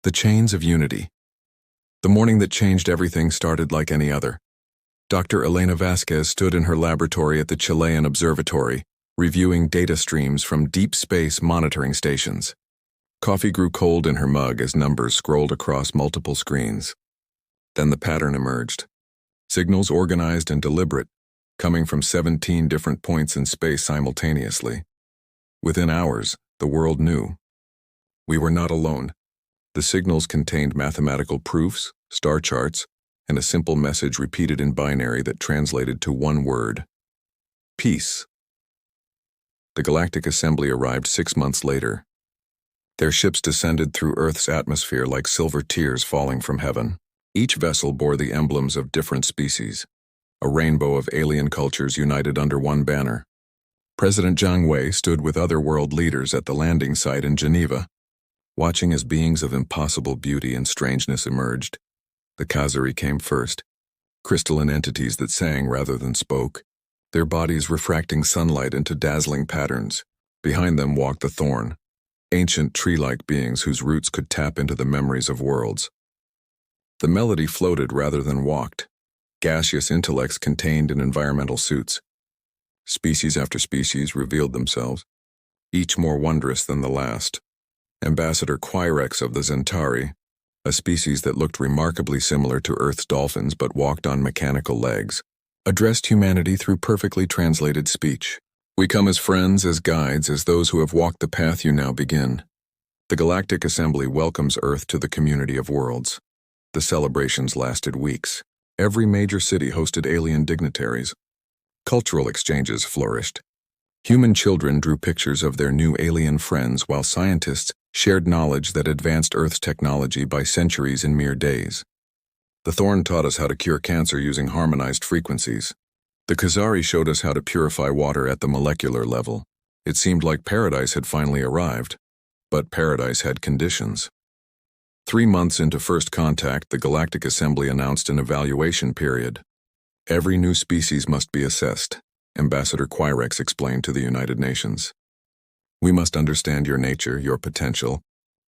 The chains of unity. The morning that changed everything started like any other. Dr. Elena Vasquez stood in her laboratory at the Chilean Observatory, reviewing data streams from deep space monitoring stations. Coffee grew cold in her mug as numbers scrolled across multiple screens. Then the pattern emerged. Signals organized and deliberate, coming from 17 different points in space simultaneously. Within hours, the world knew. We were not alone. The signals contained mathematical proofs, star charts, and a simple message repeated in binary that translated to one word: peace. The Galactic Assembly arrived 6 months later. Their ships descended through Earth's atmosphere like silver tears falling from heaven. Each vessel bore the emblems of different species, a rainbow of alien cultures united under one banner. President Jiang Wei stood with other world leaders at the landing site in Geneva, watching as beings of impossible beauty and strangeness emerged. The Khazari came first, crystalline entities that sang rather than spoke, their bodies refracting sunlight into dazzling patterns. Behind them walked the Thorn, ancient tree-like beings whose roots could tap into the memories of worlds. The melody floated rather than walked, gaseous intellects contained in environmental suits. Species after species revealed themselves, each more wondrous than the last. Ambassador Quirex of the Zentari, a species that looked remarkably similar to Earth's dolphins but walked on mechanical legs, addressed humanity through perfectly translated speech. We come as friends, as guides, as those who have walked the path you now begin. The Galactic Assembly welcomes Earth to the community of worlds. The celebrations lasted weeks. Every major city hosted alien dignitaries. Cultural exchanges flourished. Human children drew pictures of their new alien friends while scientists shared knowledge that advanced Earth's technology by centuries in mere days. The Thorn taught us how to cure cancer using harmonized frequencies. The Khazari showed us how to purify water at the molecular level. It seemed like paradise had finally arrived, but paradise had conditions. 3 months into first contact, the Galactic Assembly announced an evaluation period. Every new species must be assessed, Ambassador Quirex explained to the United Nations. We must understand your nature, your potential,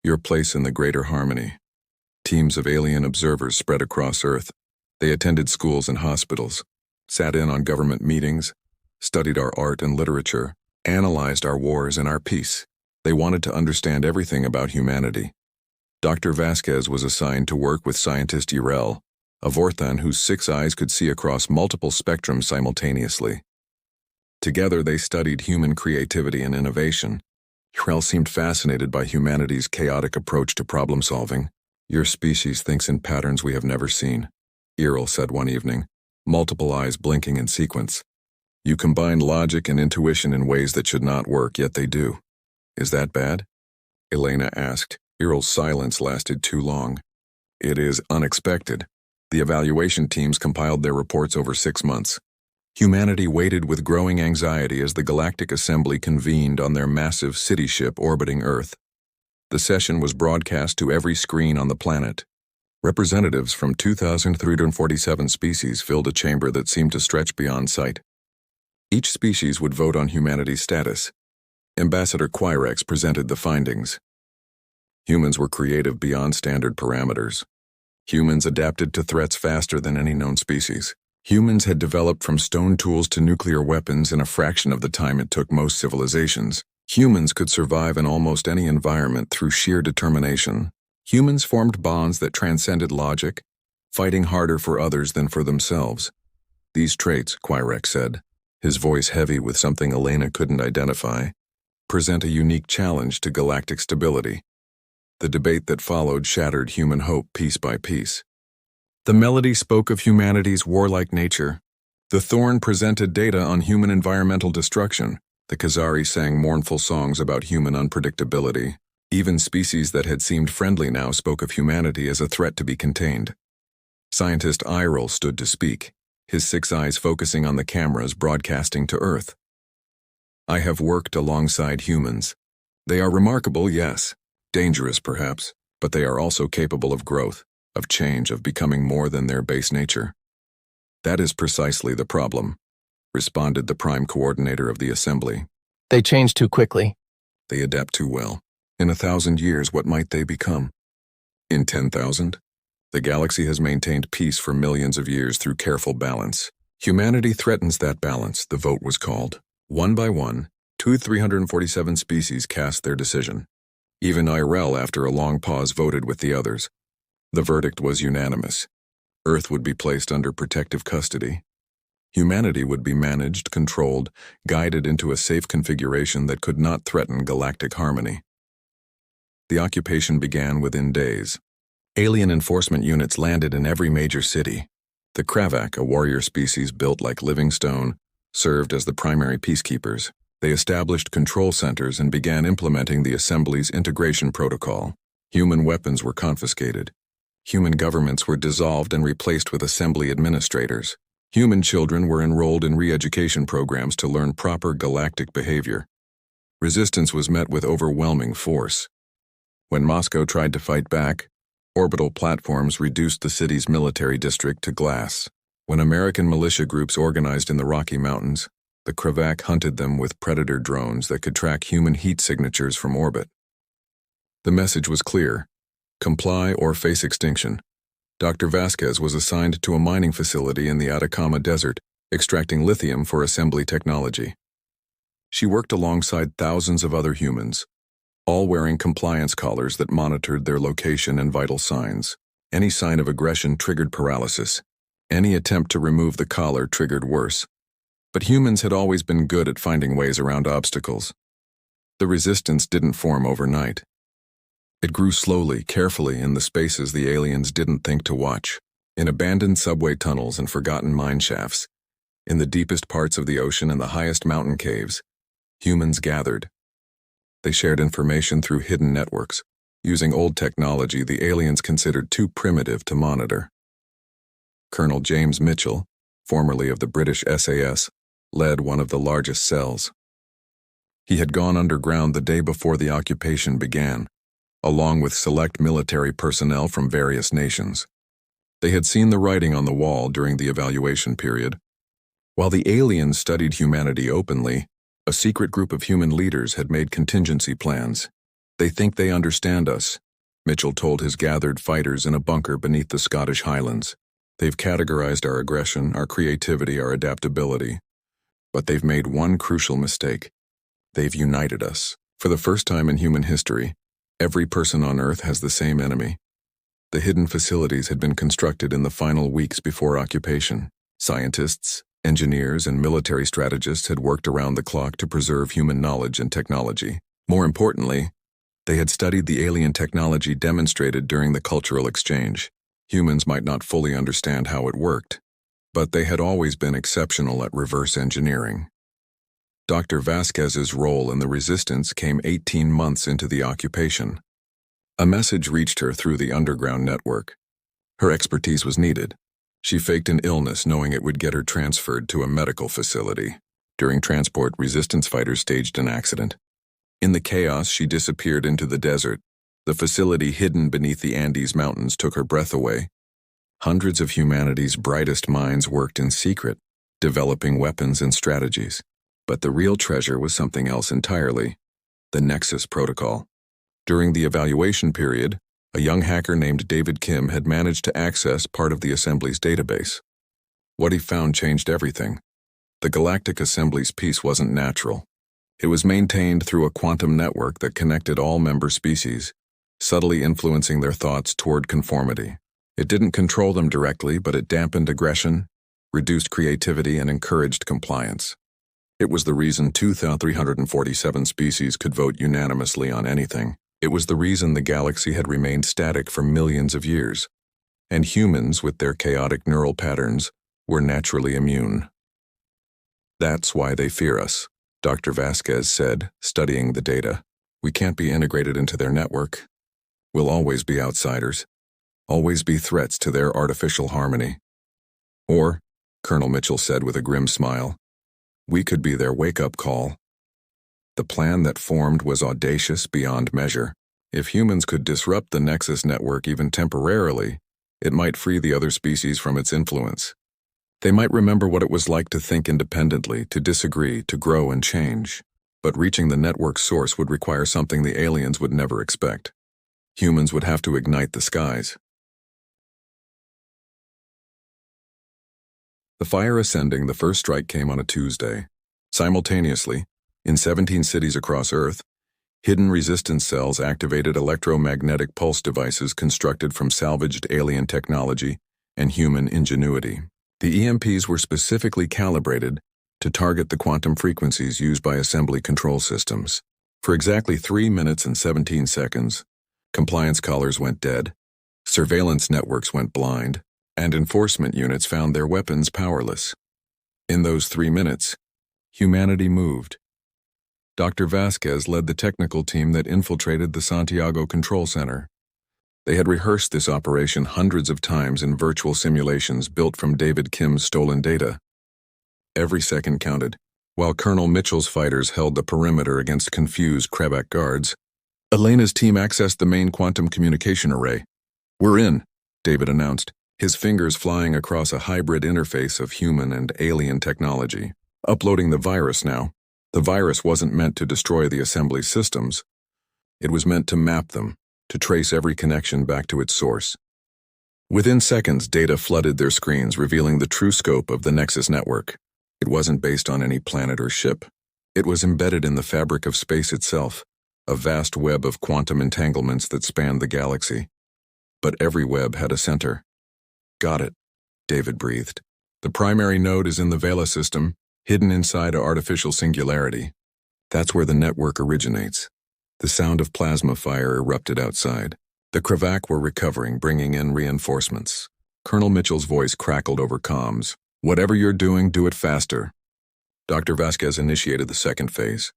your place in the greater harmony. Teams of alien observers spread across Earth. They attended schools and hospitals, sat in on government meetings, studied our art and literature, analyzed our wars and our peace. They wanted to understand everything about humanity. Dr. Vasquez was assigned to work with scientist Urel, a Vorthan whose 6 eyes could see across multiple spectrums simultaneously. Together they studied human creativity and innovation. Urel seemed fascinated by humanity's chaotic approach to problem-solving. Your species thinks in patterns we have never seen, Urel said one evening, multiple eyes blinking in sequence. You combine logic and intuition in ways that should not work, yet they do. Is that bad? Elena asked. Urel's silence lasted too long. It is unexpected. The evaluation teams compiled their reports over 6 months. Humanity waited with growing anxiety as the Galactic Assembly convened on their massive city ship orbiting Earth. The session was broadcast to every screen on the planet. Representatives from 2,347 species filled a chamber that seemed to stretch beyond sight. Each species would vote on humanity's status. Ambassador Quirex presented the findings. Humans were creative beyond standard parameters. Humans adapted to threats faster than any known species. Humans had developed from stone tools to nuclear weapons in a fraction of the time it took most civilizations. Humans could survive in almost any environment through sheer determination. Humans formed bonds that transcended logic, fighting harder for others than for themselves. These traits, Quirex said, his voice heavy with something Elena couldn't identify, present a unique challenge to galactic stability. The debate that followed shattered human hope piece by piece. The melody spoke of humanity's warlike nature. The Thorn presented data on human environmental destruction. The Khazari sang mournful songs about human unpredictability. Even species that had seemed friendly now spoke of humanity as a threat to be contained. Scientist Irel stood to speak, his 6 eyes focusing on the cameras broadcasting to Earth. I have worked alongside humans. They are remarkable, yes. Dangerous, perhaps, but they are also capable of growth, of change, of becoming more than their base nature. That is precisely the problem, responded the prime coordinator of the assembly. They change too quickly. They adapt too well. In 1,000 years, what might they become? In 10,000? The galaxy has maintained peace for millions of years through careful balance. Humanity threatens that balance, the vote was called. One by one, 347 species cast their decision. Even IRL, after a long pause, voted with the others. The verdict was unanimous. Earth would be placed under protective custody. Humanity would be managed, controlled, guided into a safe configuration that could not threaten galactic harmony. The occupation began within days. Alien enforcement units landed in every major city. The Kravak, a warrior species built like living stone, served as the primary peacekeepers. They established control centers and began implementing the Assembly's integration protocol. Human weapons were confiscated. Human governments were dissolved and replaced with Assembly administrators. Human children were enrolled in re-education programs to learn proper galactic behavior. Resistance was met with overwhelming force. When Moscow tried to fight back, orbital platforms reduced the city's military district to glass. When American militia groups organized in the Rocky Mountains, the Kravak hunted them with predator drones that could track human heat signatures from orbit. The message was clear: comply or face extinction. Dr. Vasquez was assigned to a mining facility in the Atacama Desert, extracting lithium for Assembly technology. She worked alongside thousands of other humans, all wearing compliance collars that monitored their location and vital signs. Any sign of aggression triggered paralysis. Any attempt to remove the collar triggered worse. But humans had always been good at finding ways around obstacles. The resistance didn't form overnight. It grew slowly, carefully, in the spaces the aliens didn't think to watch. In abandoned subway tunnels and forgotten mine shafts, in the deepest parts of the ocean and the highest mountain caves, humans gathered. They shared information through hidden networks, using old technology the aliens considered too primitive to monitor. Colonel James Mitchell, formerly of the British SAS, led one of the largest cells. He had gone underground the day before the occupation began, along with select military personnel from various nations. They had seen the writing on the wall during the evaluation period. While the aliens studied humanity openly, a secret group of human leaders had made contingency plans. They think they understand us, Mitchell told his gathered fighters in a bunker beneath the Scottish Highlands. They've categorized our aggression, our creativity, our adaptability. But they've made one crucial mistake. They've united us. For the first time in human history, every person on Earth has the same enemy. The hidden facilities had been constructed in the final weeks before occupation. Scientists, engineers, and military strategists had worked around the clock to preserve human knowledge and technology. More importantly, they had studied the alien technology demonstrated during the cultural exchange. Humans might not fully understand how it worked, but they had always been exceptional at reverse engineering. Dr. Vasquez's role in the resistance came 18 months into the occupation. A message reached her through the underground network. Her expertise was needed. She faked an illness knowing it would get her transferred to a medical facility. During transport, resistance fighters staged an accident. In the chaos, she disappeared into the desert. The facility hidden beneath the Andes Mountains took her breath away. Hundreds of humanity's brightest minds worked in secret, developing weapons and strategies. But the real treasure was something else entirely: the Nexus Protocol. During the evaluation period, a young hacker named David Kim had managed to access part of the Assembly's database. What he found changed everything. The Galactic Assembly's peace wasn't natural. It was maintained through a quantum network that connected all member species, subtly influencing their thoughts toward conformity. It didn't control them directly, but it dampened aggression, reduced creativity, and encouraged compliance. It was the reason 2,347 species could vote unanimously on anything. It was the reason the galaxy had remained static for millions of years, and humans, with their chaotic neural patterns, were naturally immune. That's why they fear us, Dr. Vasquez said, studying the data. We can't be integrated into their network. We'll always be outsiders, always be threats to their artificial harmony. Or, Colonel Mitchell said with a grim smile, we could be their wake-up call. The plan that formed was audacious beyond measure. If humans could disrupt the Nexus network even temporarily, it might free the other species from its influence. They might remember what it was like to think independently, to disagree, to grow and change. But reaching the network's source would require something the aliens would never expect: Humans would have to ignite the skies. The fire ascending, the first strike came on a Tuesday. Simultaneously, in 17 cities across Earth, hidden resistance cells activated electromagnetic pulse devices constructed from salvaged alien technology and human ingenuity. The EMPs were specifically calibrated to target the quantum frequencies used by assembly control systems. For exactly 3 minutes and 17 seconds, compliance collars went dead, surveillance networks went blind, and enforcement units found their weapons powerless. In those 3 minutes, humanity moved. Dr. Vasquez led the technical team that infiltrated the Santiago Control Center. They had rehearsed this operation hundreds of times in virtual simulations built from David Kim's stolen data. Every second counted. While Colonel Mitchell's fighters held the perimeter against confused Krebeck guards, Elena's team accessed the main quantum communication array. "We're in," David announced, his fingers flying across a hybrid interface of human and alien technology. Uploading the virus now. The virus wasn't meant to destroy the assembly systems. It was meant to map them, to trace every connection back to its source. Within seconds, data flooded their screens, revealing the true scope of the Nexus network. It wasn't based on any planet or ship. It was embedded in the fabric of space itself, a vast web of quantum entanglements that spanned the galaxy. But every web had a center. "Got it," David breathed. "The primary node is in the Vela system, hidden inside an artificial singularity. That's where the network originates." The sound of plasma fire erupted outside. The Krebeck were recovering, bringing in reinforcements. Colonel Mitchell's voice crackled over comms. "Whatever you're doing, do it faster." Dr. Vasquez initiated the second phase.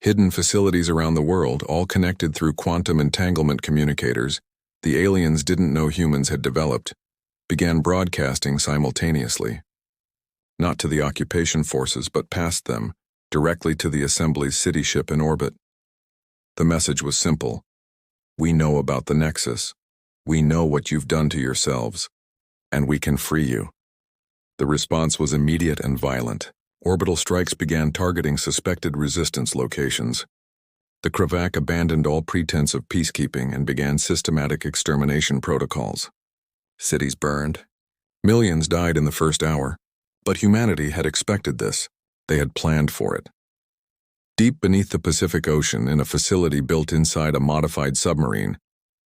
Hidden facilities around the world, all connected through quantum entanglement communicators the aliens didn't know humans had developed, began broadcasting simultaneously. Not to the occupation forces, but past them, directly to the assembly's city ship in orbit. The message was simple. "We know about the Nexus. We know what you've done to yourselves. And we can free you." The response was immediate and violent. Orbital strikes began targeting suspected resistance locations. The Krebeck abandoned all pretense of peacekeeping and began systematic extermination protocols. Cities burned. Millions died in the first hour. But humanity had expected this. They had planned for it. Deep beneath the Pacific Ocean, in a facility built inside a modified submarine,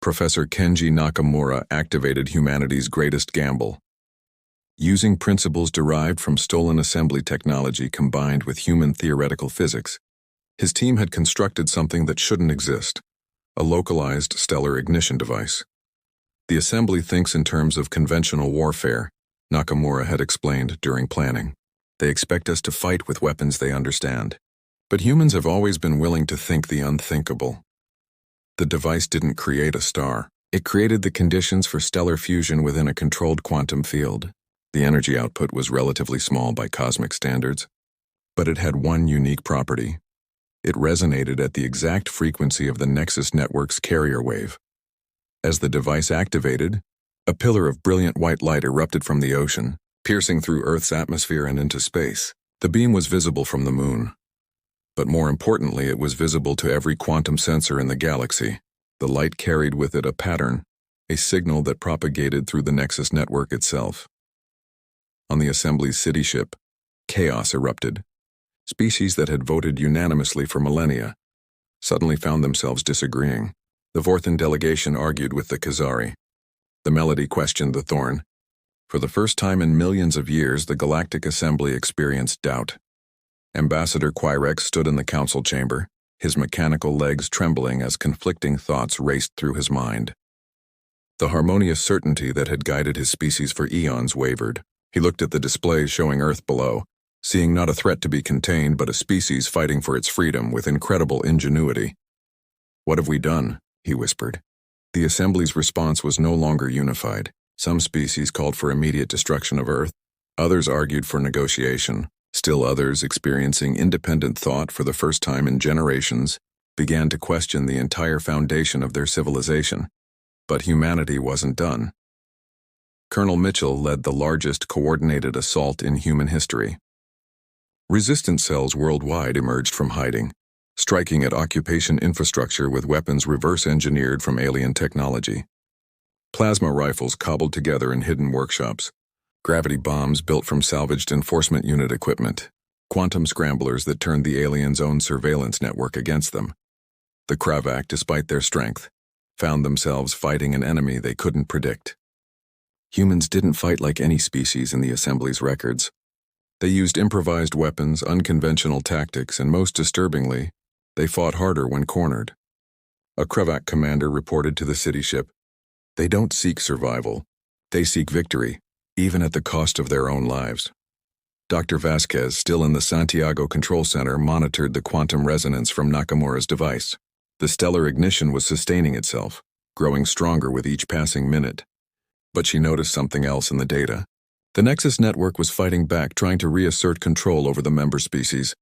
Professor Kenji Nakamura activated humanity's greatest gamble. Using principles derived from stolen assembly technology combined with human theoretical physics, his team had constructed something that shouldn't exist, a localized stellar ignition device. "The assembly thinks in terms of conventional warfare," Nakamura had explained during planning. "They expect us to fight with weapons they understand. But humans have always been willing to think the unthinkable." The device didn't create a star. It created the conditions for stellar fusion within a controlled quantum field. The energy output was relatively small by cosmic standards, but it had one unique property. It resonated at the exact frequency of the Nexus network's carrier wave. As the device activated, a pillar of brilliant white light erupted from the ocean, piercing through Earth's atmosphere and into space. The beam was visible from the moon. But more importantly, it was visible to every quantum sensor in the galaxy. The light carried with it a pattern, a signal that propagated through the Nexus network itself. On the assembly's city ship, chaos erupted. Species that had voted unanimously for millennia suddenly found themselves disagreeing. The Vorthan delegation argued with the Khazari. The Melody questioned the Thorn. For the first time in millions of years, the Galactic Assembly experienced doubt. Ambassador Quirek stood in the council chamber, his mechanical legs trembling as conflicting thoughts raced through his mind. The harmonious certainty that had guided his species for eons wavered. He looked at the displays showing Earth below, seeing not a threat to be contained but a species fighting for its freedom with incredible ingenuity. "What have we done?" he whispered. The Assembly's response was no longer unified. Some species called for immediate destruction of Earth. Others argued for negotiation. Still others, experiencing independent thought for the first time in generations, began to question the entire foundation of their civilization. But humanity wasn't done. Colonel Mitchell led the largest coordinated assault in human history. Resistance cells worldwide emerged from hiding. striking at occupation infrastructure with weapons reverse-engineered from alien technology. Plasma rifles cobbled together in hidden workshops, gravity bombs built from salvaged enforcement unit equipment, quantum scramblers that turned the aliens' own surveillance network against them. The Kravak, despite their strength, found themselves fighting an enemy they couldn't predict. Humans didn't fight like any species in the Assembly's records. They used improvised weapons, unconventional tactics, and most disturbingly, they fought harder when cornered. A Kravak commander reported to the city ship, "They don't seek survival. They seek victory, even at the cost of their own lives." Dr. Vasquez, still in the Santiago Control Center, monitored the quantum resonance from Nakamura's device. The stellar ignition was sustaining itself, growing stronger with each passing minute. But she noticed something else in the data. The Nexus network was fighting back, trying to reassert control over the member species.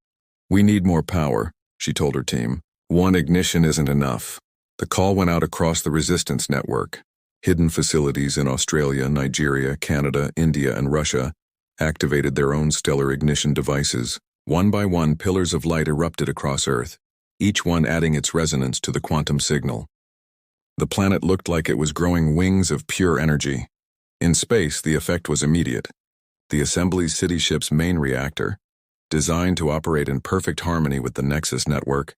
"We need more power," she told her team. "One ignition isn't enough." The call went out across the resistance network. Hidden facilities in Australia, Nigeria, Canada, India, and Russia activated their own stellar ignition devices. One by one, pillars of light erupted across Earth, each one adding its resonance to the quantum signal. The planet looked like it was growing wings of pure energy. In space, the effect was immediate. The Assembly's city ship's main reactor, designed to operate in perfect harmony with the Nexus network,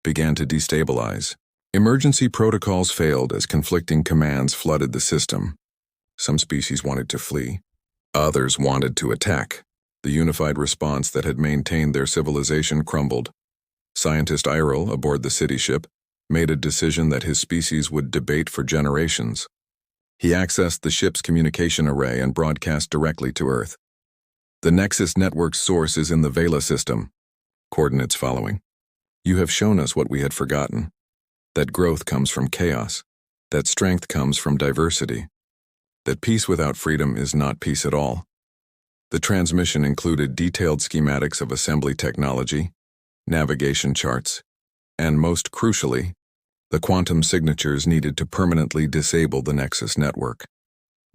began to destabilize. Emergency protocols failed as conflicting commands flooded the system. Some species wanted to flee. Others wanted to attack. The unified response that had maintained their civilization crumbled. Scientist Iril, aboard the city ship, made a decision that his species would debate for generations. He accessed the ship's communication array and broadcast directly to Earth. "The Nexus network's source is in the Vela system. Coordinates following. You have shown us what we had forgotten. That growth comes from chaos. That strength comes from diversity. That peace without freedom is not peace at all." The transmission included detailed schematics of assembly technology, navigation charts, and most crucially, the quantum signatures needed to permanently disable the Nexus network.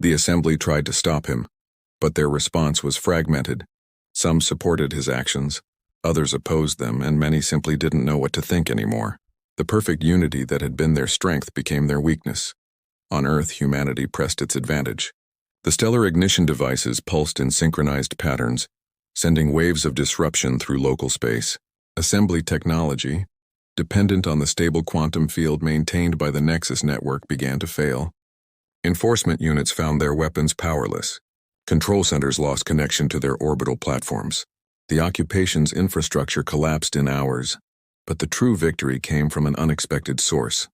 The Assembly tried to stop him, but their response was fragmented. Some supported his actions, others opposed them, and many simply didn't know what to think anymore. The perfect unity that had been their strength became their weakness. On Earth, humanity pressed its advantage. The stellar ignition devices pulsed in synchronized patterns, sending waves of disruption through local space. Assembly technology, dependent on the stable quantum field maintained by the Nexus network, began to fail. Enforcement units found their weapons powerless. Control centers lost connection to their orbital platforms. The occupation's infrastructure collapsed in hours, but the true victory came from an unexpected source.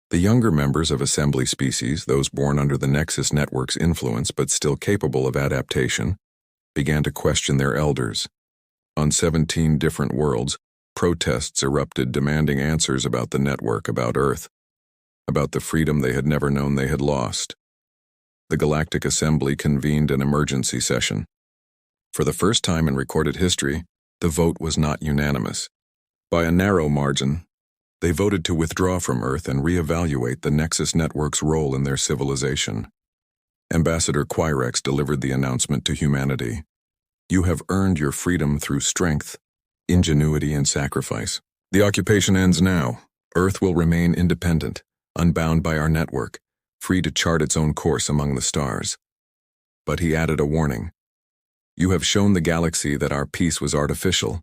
The younger members of Assembly species, those born under the Nexus network's influence but still capable of adaptation, began to question their elders. On 17 different worlds, protests erupted demanding answers about the network, about Earth, about the freedom they had never known they had lost. The Galactic Assembly convened an emergency session. For the first time in recorded history, the vote was not unanimous. By a narrow margin, they voted to withdraw from Earth and reevaluate the Nexus network's role in their civilization. Ambassador Quirex delivered the announcement to humanity. "You have earned your freedom through strength, ingenuity, and sacrifice. The occupation ends now. Earth will remain independent, unbound by our network, free to chart its own course among the stars." But he added a warning. "You have shown the galaxy that our peace was artificial.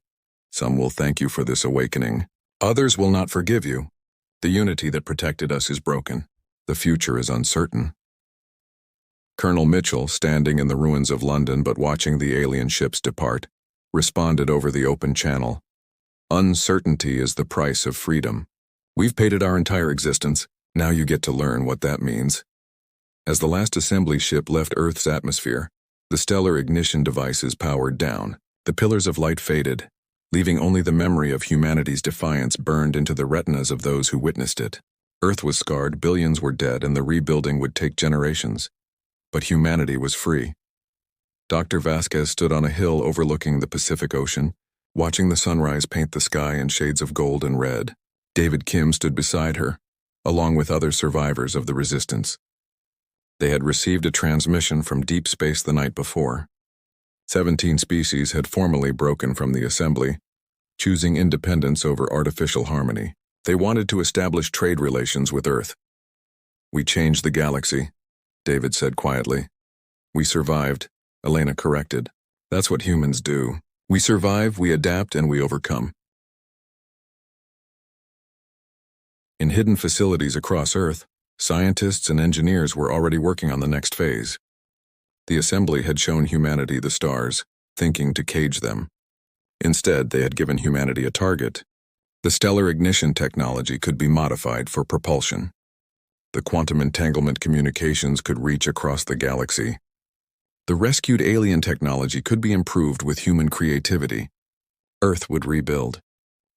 Some will thank you for this awakening. Others will not forgive you. The unity that protected us is broken. The future is uncertain." Colonel Mitchell, standing in the ruins of London but watching the alien ships depart, responded over the open channel. "Uncertainty is the price of freedom. We've paid it our entire existence. Now you get to learn what that means." As the last Assembly ship left Earth's atmosphere, the stellar ignition devices powered down. The pillars of light faded, leaving only the memory of humanity's defiance burned into the retinas of those who witnessed it. Earth was scarred, billions were dead, and the rebuilding would take generations. But humanity was free. Dr. Vasquez stood on a hill overlooking the Pacific Ocean, watching the sunrise paint the sky in shades of gold and red. David Kim stood beside her, along with other survivors of the resistance. They had received a transmission from deep space the night before. 17 species had formally broken from the Assembly, choosing independence over artificial harmony. They wanted to establish trade relations with Earth. "We changed the galaxy," David said quietly. "We survived," Elena corrected. "That's what humans do. We survive, we adapt, and we overcome." In hidden facilities across Earth, scientists and engineers were already working on the next phase. The assembly had shown humanity the stars, thinking to cage them. Instead, they had given humanity a target. The stellar ignition technology could be modified for propulsion. The quantum entanglement communications could reach across the galaxy. The rescued alien technology could be improved with human creativity. Earth would rebuild.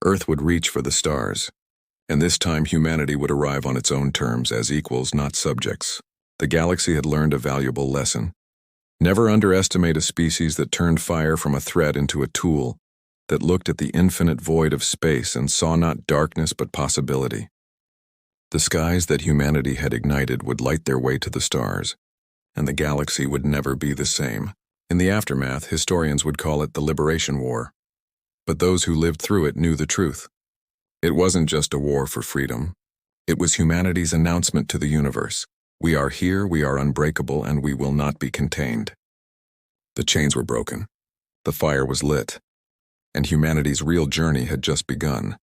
Earth would reach for the stars. And this time humanity would arrive on its own terms as equals, not subjects. The galaxy had learned a valuable lesson. Never underestimate a species that turned fire from a threat into a tool, that looked at the infinite void of space and saw not darkness but possibility. The skies that humanity had ignited would light their way to the stars, and the galaxy would never be the same. In the aftermath, historians would call it the Liberation War. But those who lived through it knew the truth. It wasn't just a war for freedom. It was humanity's announcement to the universe. We are here, we are unbreakable, and we will not be contained. The chains were broken. The fire was lit. And humanity's real journey had just begun.